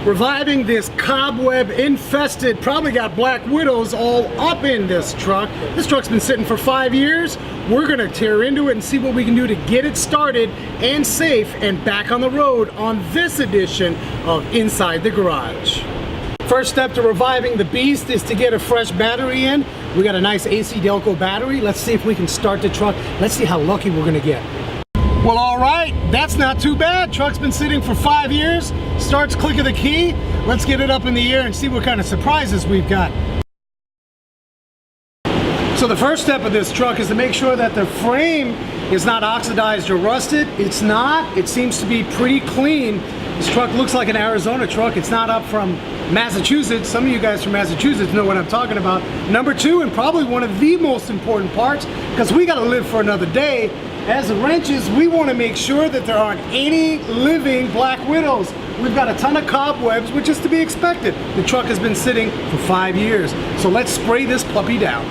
Reviving this cobweb infested, probably got black widows all up in this truck. This truck's been sitting for 5 years. We're gonna tear into it and see what we can do to get it started and safe and back on the road on this edition of Inside the Garage. First step to reviving the beast is to get a fresh battery in. We got a nice AC Delco battery. Let's see if we can start the truck. Let's see how lucky we're gonna get. Well, all right, that's not too bad. Truck's been sitting for 5 years. Starts clicking the key. Let's get it up in the air and see what kind of surprises we've got. So the first step of this truck is to make sure that the frame is not oxidized or rusted. It's not. It seems to be pretty clean. This truck looks like an Arizona truck. It's not up from Massachusetts. Some of you guys from Massachusetts know what I'm talking about. Number two, and probably one of the most important parts, because we got to live for another day. As wrenches, we want to make sure that there aren't any living black widows. We've got a ton of cobwebs, which is to be expected. The truck has been sitting for 5 years. So let's spray this puppy down.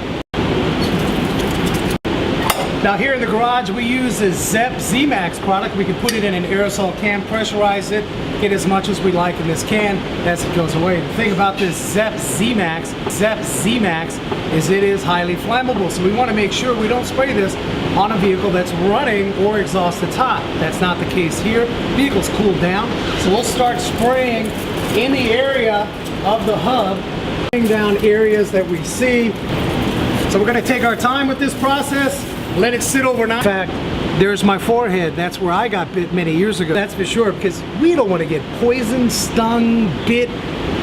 Now here in the garage, we use a ZEP Z-Max product. We can put it in an aerosol can, pressurize it, get as much as we like in this can as it goes away. The thing about this ZEP Z-Max is it is highly flammable. So we want to make sure we don't spray this on a vehicle that's running or exhausted hot. That's not the case here. Vehicle's cooled down. So we'll start spraying in the area of the hub, spraying down areas that we see. So we're going to take our time with this process. Let it sit overnight. In fact, there's my forehead. That's where I got bit many years ago. That's for sure, because we don't want to get poisoned, stung, bit,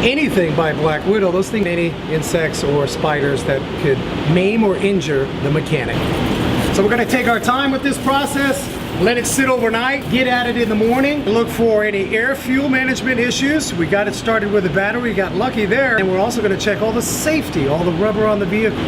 anything by black widow. Those things, any insects or spiders that could maim or injure the mechanic. So we're going to take our time with this process. Let it sit overnight. Get at it in the morning. Look for any air fuel management issues. We got it started with a battery. Got lucky there. And we're also going to check all the safety, all the rubber on the vehicle.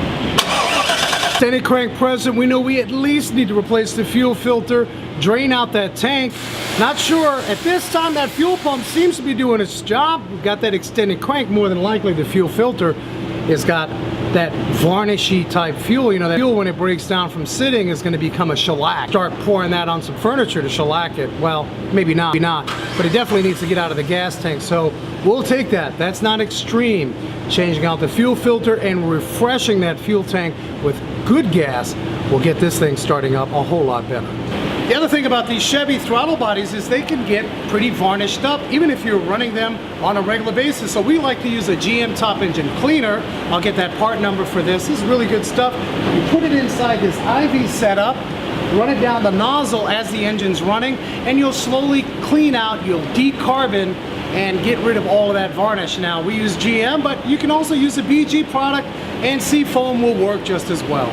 Extended crank present, we know we at least need to replace the fuel filter, drain out that tank. Not sure, at this time that fuel pump seems to be doing its job. We've got that extended crank, more than likely the fuel filter has got that varnishy type fuel. You know, that fuel when it breaks down from sitting is going to become a shellac. Start pouring that on some furniture to shellac it. Well, maybe not, but it definitely needs to get out of the gas tank. So we'll take that. That's not extreme. Changing out the fuel filter and refreshing that fuel tank with good gas will get this thing starting up a whole lot better. The other thing about these Chevy throttle bodies is they can get pretty varnished up even if you're running them on a regular basis. So we like to use a GM top engine cleaner. I'll get that part number for this. This is really good stuff. You put it inside this IV setup, run it down the nozzle as the engine's running, and you'll slowly clean out, you'll decarbon and get rid of all of that varnish. Now we use GM, but you can also use a BG product, and Seafoam will work just as well.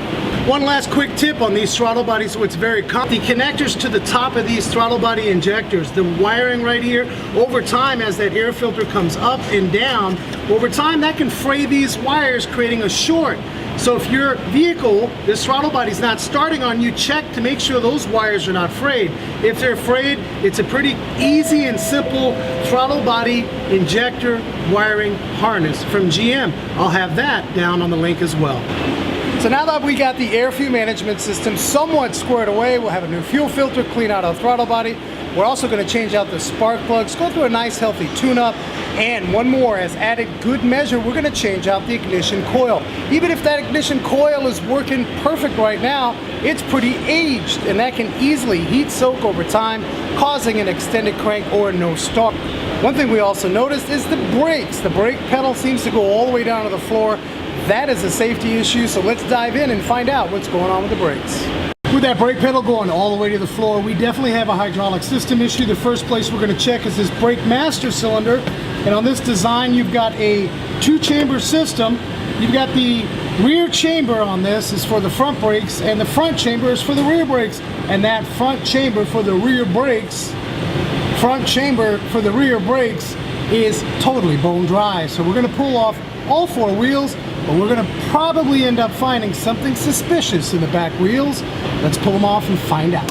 One last quick tip on these throttle bodies, so it's very common. The connectors to the top of these throttle body injectors, the wiring right here, over time as that air filter comes up and down, over time that can fray these wires, creating a short. So if your vehicle, this throttle body is not starting on, you check to make sure those wires are not frayed. If they're frayed, it's a pretty easy and simple throttle body injector wiring harness from GM. I'll have that down on the link as well. So now that we got the air fuel management system somewhat squared away, we'll have a new fuel filter, clean out our throttle body. We're also going to change out the spark plugs, go through a nice healthy tune-up, and one more, as added good measure, we're going to change out the ignition coil. Even if that ignition coil is working perfect right now, it's pretty aged, and that can easily heat soak over time, causing an extended crank or no start. One thing we also noticed is the brakes. The brake pedal seems to go all the way down to the floor. That is a safety issue, so let's dive in and find out what's going on with the brakes. With that brake pedal going all the way to the floor, we definitely have a hydraulic system issue. The first place we're going to check is this brake master cylinder. And on this design, you've got a 2-chamber system. You've got the rear chamber on this is for the front brakes, and the front chamber is for the rear brakes. And that front chamber for the rear brakes, is totally bone dry. So we're going to pull off all 4 wheels, but we're going to probably end up finding something suspicious in the back wheels. Let's pull them off and find out.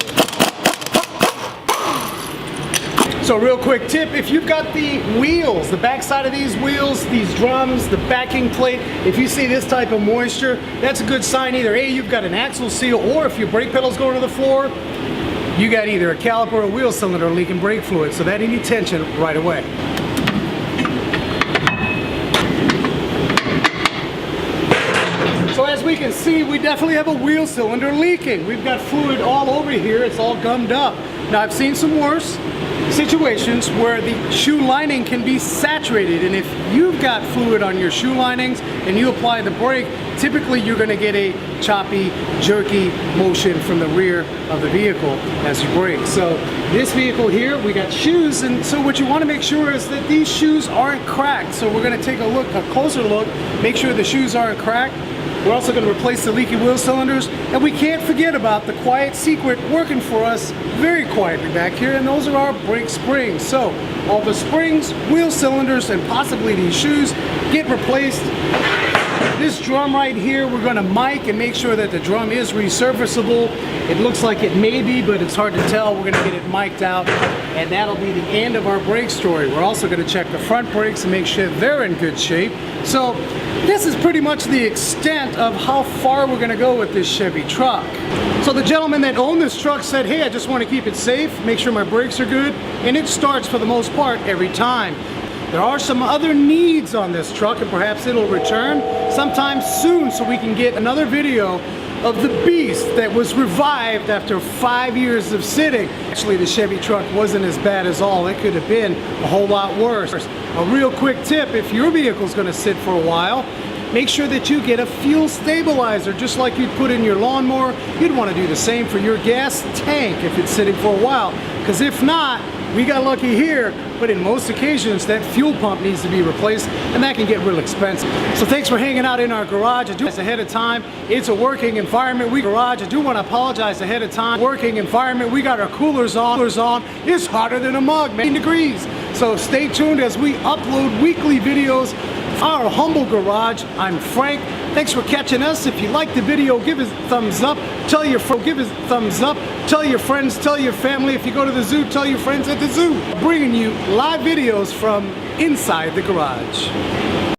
So real quick tip, if you've got the wheels, the back side of these wheels, these drums, the backing plate, if you see this type of moisture, that's a good sign either A, you've got an axle seal, or if your brake pedal's going to the floor, you got either a caliper or a wheel cylinder leaking brake fluid, so that you need tension right away. we can see, we definitely have a wheel cylinder leaking. We've got fluid all over here. It's all gummed up. Now, I've seen some worse situations where the shoe lining can be saturated, and if you've got fluid on your shoe linings and you apply the brake, typically you're going to get a choppy, jerky motion from the rear of the vehicle as you brake. So this vehicle here, we got shoes, and so what you want to make sure is that these shoes aren't cracked. So we're going to take a closer look, make sure the shoes aren't cracked. We're also going to replace the leaky wheel cylinders, and we can't forget about the quiet secret working for us very quietly back here, and those are our brake springs. So all the springs, wheel cylinders, and possibly these shoes get replaced. This drum right here, we're going to mic and make sure that the drum is resurfaceable. It looks like it may be, but it's hard to tell. We're going to get it mic'd out, and that'll be the end of our brake story. We're also going to check the front brakes and make sure they're in good shape. So this is pretty much the extent of how far we're going to go with this Chevy truck. So the gentleman that owned this truck said, hey, I just want to keep it safe, make sure my brakes are good, and it starts for the most part every time. There are some other needs on this truck, and perhaps it'll return sometime soon so we can get another video of the beast that was revived after 5 years of sitting. Actually, the Chevy truck wasn't as bad as all. It could have been a whole lot worse. A real quick tip, if your vehicle's going to sit for a while, make sure that you get a fuel stabilizer, just like you'd put in your lawnmower. You'd want to do the same for your gas tank if it's sitting for a while, because if not, we got lucky here, but in most occasions that fuel pump needs to be replaced, and that can get real expensive. So thanks for hanging out in our garage. I do ahead of time. It's a working environment. I do want to apologize ahead of time. Working environment. We got our coolers on. It's hotter than a mug, 9 degrees. So stay tuned as we upload weekly videos. Our humble garage. I'm Frank. Thanks for catching us. If you like the video, give us a thumbs up. Tell your friends, tell your family. If you go to the zoo, tell your friends at the zoo. Bringing you live videos from inside the garage.